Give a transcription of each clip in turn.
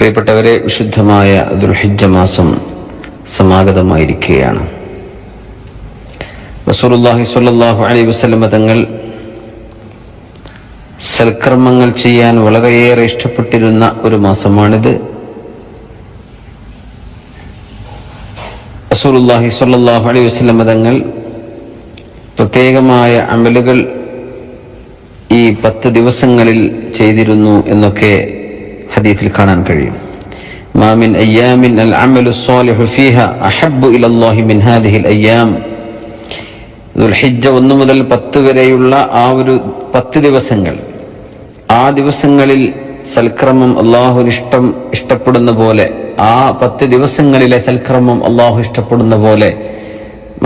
പ്രിയപ്പെട്ടവരെ, വിശുദ്ധമായ ദുൽഹിജ്ജ മാസം സമാഗതമായിരിക്കുകയാണ്. റസൂലുള്ളാഹി സ്വല്ലല്ലാഹു അലൈഹി വസല്ലം തങ്ങൾ സൽക്കർമ്മങ്ങൾ ചെയ്യാൻ വളരെയേറെ ഇഷ്ടപ്പെട്ടിരുന്ന ഒരു മാസമാണിത്. റസൂലുള്ളാഹി സ്വല്ലല്ലാഹു അലൈഹി വസല്ലം തങ്ങൾ പ്രത്യേകമായ അമലുകൾ ഈ 10 ദിവസങ്ങളിൽ ചെയ്തിരുന്നു എന്നൊക്കെ ഹദീസിൽ കാണാൻ കഴിയും. മാ മിൻ അയ്യാമിൻ അൽ അമലു സ്വാലിഹു ഫീഹാ അഹബ്ബു ഇലല്ലാഹി മിൻ ഹാദിഹിൽ അയ്യാം. ദുൽഹിജ്ജ 1 മുതൽ 10 വരെയുള്ള ആ ഒരു 10 ദിവസങ്ങൾ, ആ ദിവസങ്ങളിൽ സൽക്രമം അല്ലാഹുവിന് ഇഷ്ടപ്പെടുന്ന പോലെ, ആ 10 ദിവസങ്ങളിലെ സൽക്രമം അല്ലാഹു ഇഷ്ടപ്പെടുന്ന പോലെ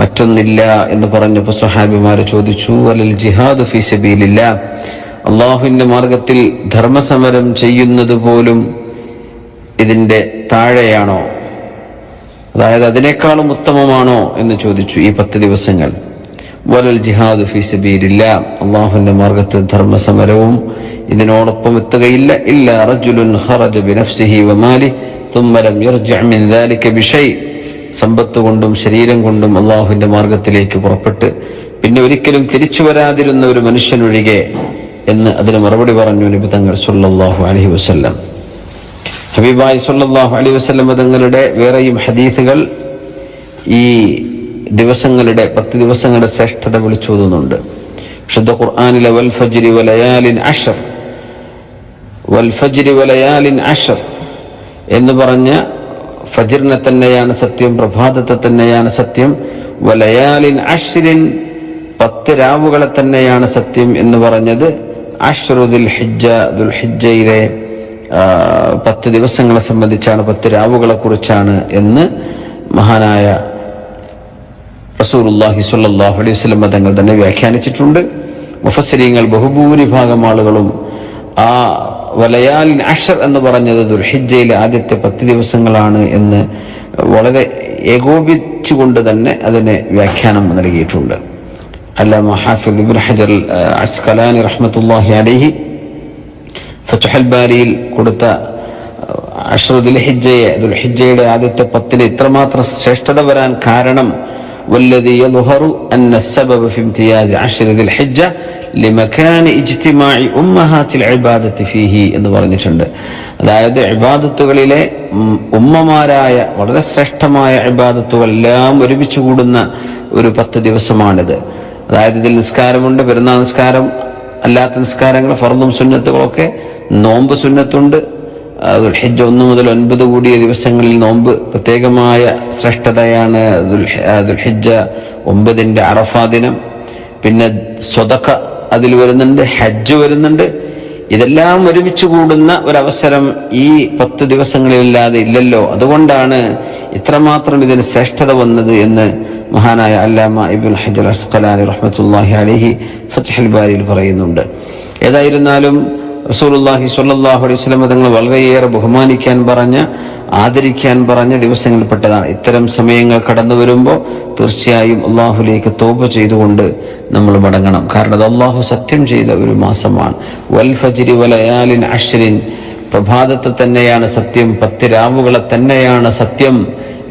മറ്റൊന്നില്ല എന്ന് പറഞ്ഞപ്പോൾ സ്വഹാബിമാര് ചോദിച്ചു, വലൽ ജിഹാദു ഫീ സബീലില്ലാഹ്, അല്ലാഹുവിന്റെ മാർഗത്തിൽ ധർമ്മസമരം ചെയ്യുന്നത് പോലും ഇതിന്റെ താഴെയാണോ, അതായത് അതിനേക്കാളും ഉത്തമമാണോ എന്ന് ചോദിച്ചു. ഈ 10 ദിവസങ്ങൾ വലൽ ജിഹാദു ഫീ സബീലില്ലാഹ്, അല്ലാഹുവിന്റെ മാർഗത്തിൽ ധർമ്മസമരവും ഇതിനോടൊപ്പം എത്തുകയില്ല. ഇല്ലാ റജുലുൻ ഖറജ ബിനഫ്സിഹി വമാലിഹി തുമ്മ ലം യർജിഅ മിൻ ദാലിക ബിശൈ, സമ്പത്ത് കൊണ്ടും ശരീരം കൊണ്ടും അള്ളാഹുവിന്റെ മാർഗത്തിലേക്ക് പുറപ്പെട്ട് പിന്നെ ഒരിക്കലും തിരിച്ചു വരാതിരുന്ന ഒരു മനുഷ്യനൊഴികെ എന്ന് അതിന് മറുപടി പറഞ്ഞു നബി തങ്ങൾ സല്ലല്ലാഹു അലൈഹി വസല്ലം. ഹബീബായി സല്ലല്ലാഹു അലൈഹി വസല്ലം തങ്ങളുടെ വേറെയും ഹദീസുകൾ ഈ ദിവസങ്ങളുടെ 10 ദിവസങ്ങളുടെ ശ്രേഷ്ഠത വിളിച്ചോതുന്നുണ്ട്. വിശുദ്ധ ഖുർആനിലെ വൽ ഫജ്രി വലയാലിൻ അശ്ർ, വൽ ഫജ്രി വലയാലിൻ അശ്ർ എന്ന് പറഞ്ഞ ഫജ്റിനെ തന്നെയാണ് സത്യം, പ്രഭാതത്തെ തന്നെയാണ് സത്യം. വലയാലിൻ അശ്രിൻ, 10 രാവുകളെ തന്നെയാണ് സത്യം എന്ന് പറഞ്ഞത് അശ്റു ദുൽഹിജ്ജ, ദുൽഹിജ്ജയിലെ 10 ദിവസങ്ങളെ സംബന്ധിച്ചാണ്, 10 രാവുകളെ കുറിച്ചാണ് എന്ന് മഹാനായ റസൂലുള്ളാഹി സ്വല്ലല്ലാഹു അലൈഹി വസല്ലം തങ്ങൾ തന്നെ വ്യാഖ്യാനിച്ചിട്ടുണ്ട്. മുഫസ്സിരീങ്ങൾ ബഹുഭൂരിഭാഗം ആളുകളും ആ വലയാലിൻ അശ്ർ എന്ന് പറഞ്ഞത് ദുൽഹിജ്ജയിലെ ആദ്യത്തെ 10 ദിവസങ്ങളാണ് എന്ന് വളരെ ഏകോപിച്ചുകൊണ്ട് തന്നെ അതിന് വ്യാഖ്യാനം നൽകിയിട്ടുണ്ട്. അല്ലാമ ഹാഫിദ് ഇബ്നു ഹജർ അസ്ഖലാനി റഹ്മത്തുള്ളാഹി അലൈഹി ഫത്ഹുൽ ബാരിയിൽ കൊടുത്ത അശ്റു ദുൽഹിജ്ജയെ, ദുൽഹിജ്ജയുടെ ആദ്യത്തെ 10 ഇത്രമാത്രം ശ്രേഷ്ഠത വരാൻ കാരണം والذي يظهر أن السبب في امتياز عشر ذي الحجة لمكان اجتماع أمهات العبادة فيه എന്ന് പറഞ്ഞിട്ടുണ്ട്. അതായത് ഇബാദത്തുകളിലെ ഉമ്മമാരായ വളരെ ശ്രേഷ്ഠമായ ഇബാദത്തുകൾ എല്ലാം ഒരുമിച്ച് കൂടുന്ന ഒരു 10 ദിവസമാണിത്. അതായത് ഇതിൽ നിസ്കാരമുണ്ട്, പെരുന്നാൾ നിസ്കാരം, അല്ലാത്ത നിസ്കാരങ്ങൾ, ഫർളും സുന്നത്തുകളൊക്കെ, നോമ്പ് സുന്നത്തുണ്ട്. ദുൽഹിജ്ജ 1 മുതൽ 9 കൂടിയ ദിവസങ്ങളിൽ നോമ്പ് പ്രത്യേകമായ ശ്രേഷ്ഠതയാണ്. ദുൽഹിജ്ജ 9ന്റെ അറഫ ദിനം, പിന്നെ സ്വതക്ക അതിൽ വരുന്നുണ്ട്, ഹജ്ജ് വരുന്നുണ്ട്. ഇതെല്ലാം ഒരുമിച്ച് കൂടുന്ന ഒരവസരം ഈ 10 ദിവസങ്ങളിലില്ലാതെ ഇല്ലല്ലോ. അതുകൊണ്ടാണ് ഇത്രമാത്രം ഇതിന് ശ്രേഷ്ഠത വന്നത് എന്ന് മഹാനായ അല്ലാമ ഇബ്നു ഹജർ അസ്ഖലാനി റഹ്മത്തുള്ളാഹി അലൈഹി ഫത്ഹുൽ ബാരിയിൽ പറയുന്നുണ്ട്. ഏതായിരുന്നാലും റസൂലുള്ളാഹി സ്വല്ലല്ലാഹു അലൈഹി വസല്ലം തങ്ങൾ വളരെയേറെ ബഹുമാനിക്കാൻ പറഞ്ഞ, ആദരിക്കാൻ പറഞ്ഞ ദിവസങ്ങളിൽപ്പെട്ടതാണ്. ഇത്തരം സമയങ്ങൾ കടന്നു വരുമ്പോൾ തീർച്ചയായും അള്ളാഹുലേക്ക് തൗബ ചെയ്തുകൊണ്ട് നമ്മൾ മടങ്ങണം. കാരണം അത് അള്ളാഹു സത്യം ചെയ്ത ഒരു മാസമാണ്. വൽ ഫജ്രി വലയാലിൻ അശ്രിൻ, പ്രഭാതത്തെ തന്നെയാണ് സത്യം, 10 രാവുകളെ തന്നെയാണ് സത്യം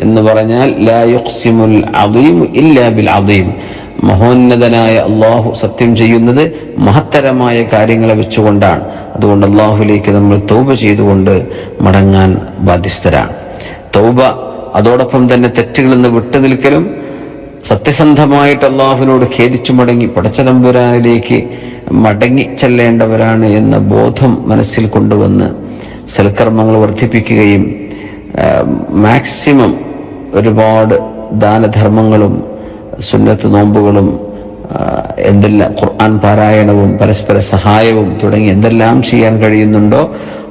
എന്ന് പറഞ്ഞാൽ ലാ യുഖ്സിമുൽ അദീം ഇല്ലാ ബിൽ അദീം, മഹോന്നതനായ അള്ളാഹു സത്യം ചെയ്യുന്നത് മഹത്തരമായ കാര്യങ്ങളെ വെച്ചുകൊണ്ടാണ്. അതുകൊണ്ട് അള്ളാഹുലേക്ക് നമ്മൾ തൗബ ചെയ്തുകൊണ്ട് മടങ്ങാൻ ബാധ്യസ്ഥരാണ്. തൗബ, അതോടൊപ്പം തന്നെ തെറ്റുകളിൽ നിന്ന് വിട്ടുനിൽക്കലും, സത്യസന്ധമായിട്ട് അള്ളാഹുവിനോട് ഖേദിച്ചു മടങ്ങി പടച്ചതമ്പുരാനിലേക്ക് മടങ്ങി ചെല്ലേണ്ടവരാണ് എന്ന ബോധം മനസ്സിൽ കൊണ്ടുവന്ന് സൽക്കർമ്മങ്ങൾ വർദ്ധിപ്പിക്കുകയും മാക്സിമം ഒരുപാട് ദാനധർമ്മങ്ങളും സുന്നത്ത് നോമ്പുകളും എന്തെല്ലാം ഖുർആൻ പാരായണവും പരസ്പര സഹായവും തുടങ്ങി എന്തെല്ലാം ചെയ്യാൻ കഴിയുന്നുണ്ടോ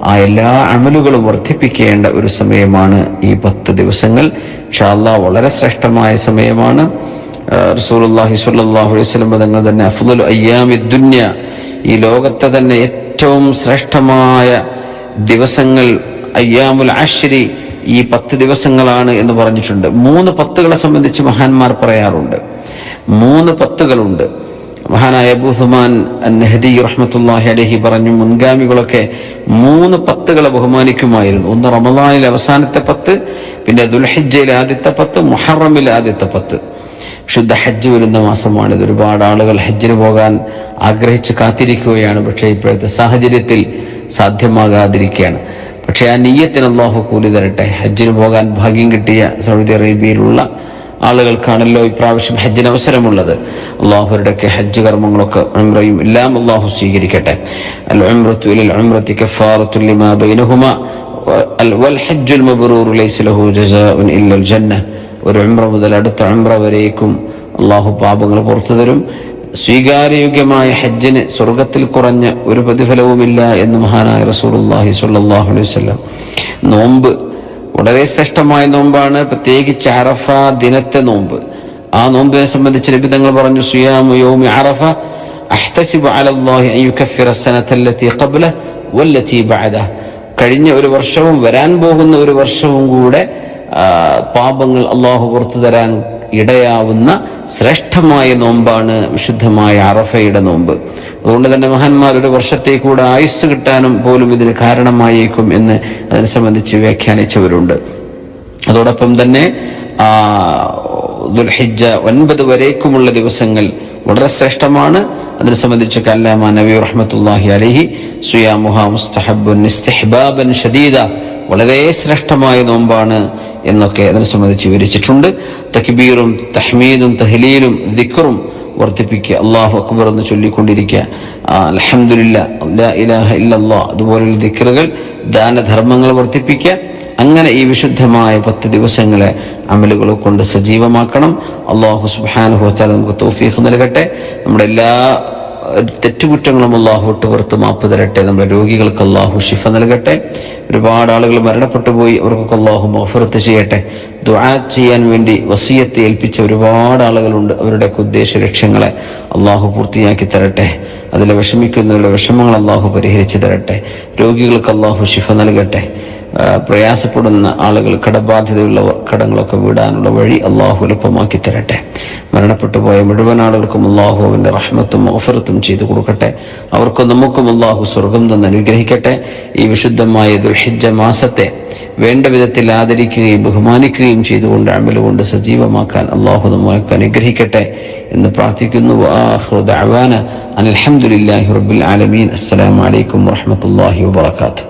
ആ എല്ലാ അമലുകളും വർദ്ധിപ്പിക്കേണ്ട ഒരു സമയമാണ് ഈ 10 ദിവസങ്ങൾ. ഇൻഷാ അല്ലാഹ് വളരെ ശ്രേഷ്ഠമായ സമയമാണ്. റസൂലുള്ളാഹി സ്വല്ലല്ലാഹു അലൈഹി വസല്ലം തങ്ങൾ തന്നെ അഫ്ളലു അയ്യാമിദ് ദുനിയ, ഈ ലോകത്തെ തന്നെ ഏറ്റവും ശ്രേഷ്ഠമായ ദിവസങ്ങൾ അയ്യാമുൽ അശ്രി, ഈ 10 ദിവസങ്ങളാണ് എന്ന് പറഞ്ഞിട്ടുണ്ട്. 3 10കളെ സംബന്ധിച്ച് മഹാന്മാർ പറയാറുണ്ട്. 3 10കളുണ്ട്. മഹാനായ അബൂ സുമാൻ അൻ-നഹദി റഹ്മത്തുള്ളാഹി അലൈഹി പറഞ്ഞു, മുൻഗാമികളൊക്കെ 3 പത്തുകളെ ബഹുമാനിക്കുമായിരുന്നു. ഒന്ന് റമളാനിലെ അവസാനത്തെ 10, പിന്നെ ദുൽഹിജ്ജയിലെ ആദ്യത്തെ 10, മുഹറമിലെ ആദ്യത്തെ 10. ശുദ്ധ ഹജ്ജ് വരുന്ന മാസമാണിത്. ഒരുപാട് ആളുകൾ ഹജ്ജിന് പോകാൻ ആഗ്രഹിച്ച് കാത്തിരിക്കുകയാണ്. പക്ഷേ ഇപ്പോഴത്തെ സാഹചര്യത്തിൽ സാധ്യമാകാതിരിക്കുകയാണ്. പക്ഷെ ആ നിയ്യത്തിന് അല്ലാഹു കൂലി തരട്ടെ. ഹജ്ജിന് പോകാൻ ഭാഗ്യം കിട്ടിയ സൗദി അറേബ്യയിലുള്ള ആളുകൾക്കാണല്ലോ ഇപ്രാവശ്യം ഹജ്ജിന് അവസരമുള്ളത്. അള്ളാഹുരുടെയൊക്കെ ഹജ്ജ് കർമ്മങ്ങളൊക്കെ ഉംറയും എല്ലാം അള്ളാഹു സ്വീകരിക്കട്ടെ. അൽ ഉംറത്തു ഇലൽ ഉംറത്തി കഫാറത്തുൻ ലിമാ ബൈനഹുമാ വൽ ഹജ്ജുൽ മബ്റൂറു ലൈസ ലഹു ജസാഉൻ ഇല്ലൽ ജന്ന. ഒരു ഉംറ മുതൽ അടുത്ത ഉംറ വരേക്കും അള്ളാഹു പാപങ്ങൾ പുറത്തു തരും. സ്വീകാര്യയോഗ്യമായ ഹജ്ജിന് സ്വർഗത്തിൽ കുറഞ്ഞ ഒരു പ്രതിഫലവുമില്ല എന്ന് മഹാനായ റസൂലുള്ളാഹി സ്വല്ലല്ലാഹു അലൈഹി വസല്ലം. നോമ്പ് വളരെ ശ്രേഷ്ഠമായ നോമ്പാണ്, പ്രത്യേകിച്ച് അറഫ ദിനത്തെ നോമ്പ്. ആ നോമ്പിനെ സംബന്ധിച്ച് നബി തങ്ങൾ പറഞ്ഞു, സിയാമു യൗമി അറഫ അഹ്തസിബു അലല്ലാഹി അൻ യുകഫിറ അസ്സനത്തല്ലതി ഖബ്ലഹു വല്ലതി ബഅദഹു. കഴിഞ്ഞ ഒരു വർഷവും വരാൻ പോകുന്ന ഒരു വർഷവും കൂടെ പാപങ്ങൾ അള്ളാഹു പുറത്തു തരാൻ ഇടയാവുന്ന ശ്രേഷ്ഠമായ നോമ്പാണ് വിശുദ്ധമായ അറഫയുടെ നോമ്പ്. അതുകൊണ്ട് തന്നെ മഹാന്മാർ ഒരു വർഷത്തേക്കൂടെ ആയുസ് കിട്ടാനും പോലും ഇതിന് കാരണമായേക്കും എന്ന് അതിനെ സംബന്ധിച്ച് വ്യാഖ്യാനിച്ചവരുണ്ട്. അതോടൊപ്പം തന്നെ ദുൽഹിജ്ജ 9 വരേക്കുമുള്ള ദിവസങ്ങൾ വളരെ ശ്രേഷ്ഠമാണ്. അതിനെ സംബന്ധിച്ച് അല്ലാമ നബി റഹ്മത്തുള്ളാഹി അലൈഹി സിയാമുഹാ മുസ്തഹബ്ബുൻ ഇസ്തിഹ്ബാബൻ ഷദീദ, വളരെ ശ്രേഷ്ഠമായ നോമ്പാണ് എന്നൊക്കെ അതിനെ സംബന്ധിച്ച് വിവരിച്ചിട്ടുണ്ട്. തക്ബീറും തഹ്മീദും തഹ്ലീലും ദിക്റും വർദ്ധിപ്പിക്കുക, അല്ലാഹു അക്ബർ എന്ന് ചൊല്ലിക്കൊണ്ടിരിക്കുക, അൽഹംദുലില്ലാ, ലാ ഇലാഹ ഇല്ലല്ലാഹ്, അതുപോലുള്ള ദിക്റുകൾ, ദാനധർമ്മങ്ങൾ വർദ്ധിപ്പിക്കുക. അങ്ങനെ ഈ വിശുദ്ധമായ 10 ദിവസങ്ങളെ അമലുകളെ കൊണ്ട് സജീവമാക്കണം. അല്ലാഹു സുബ്ഹാനഹു വ തആല നമുക്ക് തൗഫീഖ് നൽകട്ടെ. നമ്മുടെ എല്ലാ തെറ്റുകുറ്റങ്ങളും അല്ലാഹു വിട്ടുപുറത്ത് മാപ്പ് തരട്ടെ. നമ്മുടെ രോഗികൾക്ക് അല്ലാഹു ശിഫ നൽകട്ടെ. ഒരുപാട് ആളുകൾ മരണപ്പെട്ടു പോയി, അവർക്കൊക്കെ അല്ലാഹു മഗ്ഫിറത്ത് ചെയ്യട്ടെ. ദുആ ചെയ്യാൻ വേണ്ടി വസിയത്ത് ഏൽപ്പിച്ച ഒരുപാട് ആളുകളുണ്ട്. അവരുടെയൊക്കെ ഉദ്ദേശ ലക്ഷ്യങ്ങളെ അല്ലാഹു പൂർത്തിയാക്കി തരട്ടെ. അതിലെ വിഷമിക്കുന്നവരുടെ വിഷമങ്ങൾ അല്ലാഹു പരിഹരിച്ചു തരട്ടെ. രോഗികൾക്ക് അല്ലാഹു ശിഫ നൽകട്ടെ. പ്രയാസപ്പെടുന്ന ആളുകൾ, കടബാധ്യതയുള്ളവർ, കടങ്ങളൊക്കെ വീടാനുള്ള വഴി അല്ലാഹു എളുപ്പമാക്കി തരട്ടെ. മരണപ്പെട്ടു പോയ മുഴുവൻ ആളുകൾക്കും അല്ലാഹു അവന്റെ റഹ്മത്തും മഗ്ഫിറത്തും ചെയ്തു കൊടുക്കട്ടെ. അവർക്കും നമുക്കും അല്ലാഹു സ്വർഗം തന്ന് അനുഗ്രഹിക്കട്ടെ. ഈ വിശുദ്ധമായ ദുൽഹിജ്ജ മാസത്തെ വേണ്ട വിധത്തിൽ ആദരിക്കുകയും ബഹുമാനിക്കുകയും ചെയ്തുകൊണ്ട് അമലുകൊണ്ട് സജീവമാക്കാൻ അല്ലാഹു നമുക്ക് അനുഗ്രഹിക്കട്ടെ എന്ന് പ്രാർത്ഥിക്കുന്നു. വആഖിറു ദഅവാന അനിൽ ഹംദുലില്ലാഹി റബ്ബിൽ ആലമീൻ. അസ്സലാമു അലൈക്കും വറഹ്മത്തുള്ളാഹി വബറകാതുഹു.